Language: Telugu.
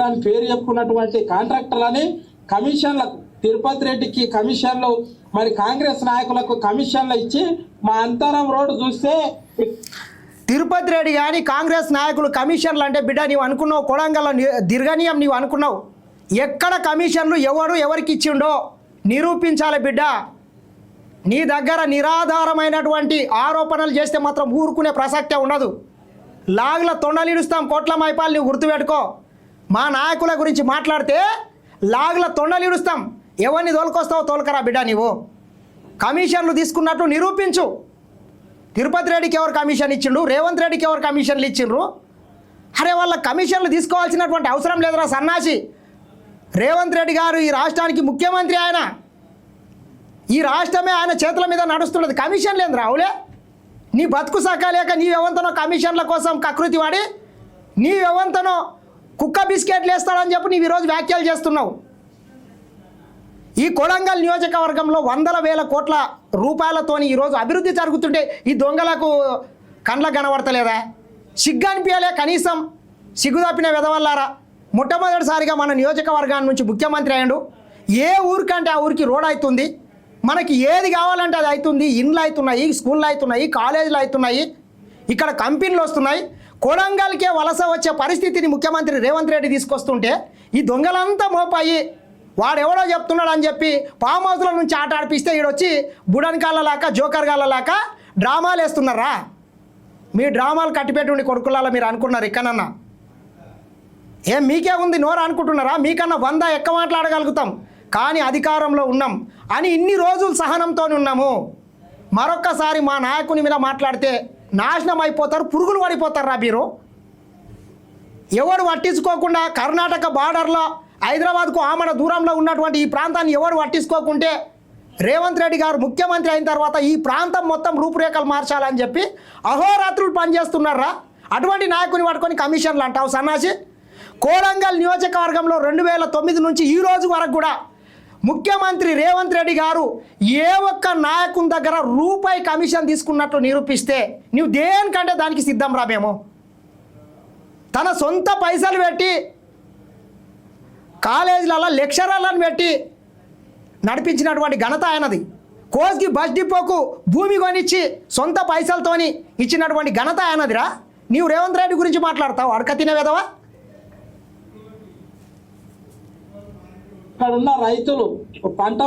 అని పేరు చెప్పుకున్నటువంటి కాంట్రాక్టర్లని కమిషన్లకు తిరుపతి రెడ్డికి కమిషన్లు మరి కాంగ్రెస్ నాయకులకు కమిషన్లు ఇచ్చి మా అంతరం రోడ్డు చూస్తే తిరుపతి రెడ్డి కానీ కాంగ్రెస్ నాయకులు కమిషన్లు అంటే బిడ్డ నీవు అనుకున్నావు కొడంగల్ దిర్గనీయం నీవు అనుకున్నావు ఎక్కడ కమిషన్లు ఎవరికి ఇచ్చిండో నిరూపించాలి బిడ్డ. నీ దగ్గర నిరాధారమైనటువంటి ఆరోపణలు చేస్తే మాత్రం ఊరుకునే ప్రసక్తే ఉండదు. లాగుల తొండలిడుస్తాం కోట్ల మైపాలు నీవు గుర్తుపెట్టుకో. మా నాయకుల గురించి మాట్లాడితే లాగుల తొండలిడుస్తాం. ఎవరిని తోలుకొస్తావో తోలుకరా బిడ్డ. నీవు కమిషన్లు తీసుకున్నట్టు నిరూపించు. తిరుపతి రెడ్డికి ఎవరు కమిషన్ ఇచ్చిండు, రేవంత్ రెడ్డికి ఎవరు కమిషన్లు ఇచ్చిండ్రు? అరే వాళ్ళ కమిషన్లు తీసుకోవాల్సినటువంటి అవసరం లేదురా సన్నాసి. రేవంత్ రెడ్డి గారు ఈ రాష్ట్రానికి ముఖ్యమంత్రి, ఆయన ఈ రాష్ట్రమే ఆయన చేతుల మీద నడుస్తున్నది. కమిషన్ లేదు రావులే. నీ బతుకు సకాలేక నీవెవంతనో కమిషన్ల కోసం కకృతి వాడి నీవెవంతనో కుక్క బిస్కెట్లు వేస్తాడని చెప్పి నీవు ఈరోజు వ్యాఖ్యలు చేస్తున్నావు. ఈ కొడంగల్ నియోజకవర్గంలో వందల వేల కోట్ల రూపాయలతోని ఈరోజు అభివృద్ధి జరుగుతుంటే ఈ దొంగలకు కండ్లకు కనబడతలేదా? సిగ్గు అనిపించలే కనీసం? సిగ్గు తప్పిన వెదవల్లారా. మొట్టమొదటిసారిగా మన నియోజకవర్గాన్ని నుంచి ముఖ్యమంత్రి అయ్యాడు. ఏ ఊరికంటే ఆ ఊరికి రోడ్ అవుతుంది, మనకి ఏది కావాలంటే అది అవుతుంది. ఇండ్లు అవుతున్నాయి, స్కూళ్ళు అవుతున్నాయి, కాలేజీలు అవుతున్నాయి, ఇక్కడ కంపెనీలు వస్తున్నాయి. కొడంగల్కే వలస వచ్చే పరిస్థితిని ముఖ్యమంత్రి రేవంత్ రెడ్డి తీసుకొస్తుంటే ఈ దొంగలంతా మోపాయి వాడెవడో చెప్తున్నాడు అని చెప్పి ఫామ్ హౌస్ల నుంచి ఆట ఆడిపిస్తే ఈడొచ్చి బుడన్కాళ్ళలాక జోకర్గాళ్ళలాక డ్రామాలు వేస్తున్నారా? మీ డ్రామాలు కట్టిపెట్టుండి కొడుకులాల మీరు అనుకున్నారు ఇక్కడన్నా? ఏం మీకే ఉంది నోరు అనుకుంటున్నారా? మీకన్నా 100 ఎక్క మాట్లాడగలుగుతాం, కానీ అధికారంలో ఉన్నాం అని ఇన్ని రోజులు సహనంతో ఉన్నాము. మరొక్కసారి మా నాయకుని మీద మాట్లాడితే నాశనం అయిపోతారు, పురుగులు పడిపోతారా మీరు. ఎవడు పట్టించుకోకుండా కర్ణాటక బార్డర్లో హైదరాబాద్కు ఆమడ దూరంలో ఉన్నటువంటి ఈ ప్రాంతాన్ని ఎవడు పట్టించుకోకుంటే రేవంత్ రెడ్డి గారు ముఖ్యమంత్రి అయిన తర్వాత ఈ ప్రాంతం మొత్తం రూపురేఖలు మార్చాలని చెప్పి అహోరాత్రులు పనిచేస్తున్నారా? అటువంటి నాయకుని పట్టుకొని కమిషన్లు అంటావు సన్నాసి. కొడంగల్ నియోజకవర్గంలో 2009 నుంచి ఈ రోజు వరకు కూడా ముఖ్యమంత్రి రేవంత్ రెడ్డి గారు ఏ ఒక్క నాయకుని దగ్గర రూపాయి కమిషన్ తీసుకున్నట్లు నిరూపిస్తే నువ్వు దేనికంటే దానికి సిద్ధం రా. మేము తన సొంత పైసలు పెట్టి కాలేజీలలో లెక్చరర్లను పెట్టి నడిపించినటువంటి ఘనత ఆయనది. కోస్గి బస్ డిపోకు భూమి కొనిచ్చి సొంత పైసలతోని ఇచ్చినటువంటి ఘనత ఆయనదిరా. నీవు రేవంత్ రెడ్డి గురించి మాట్లాడతావు అడక తినే విధవా? ఇక్కడ ఉన్న రైతులు పంట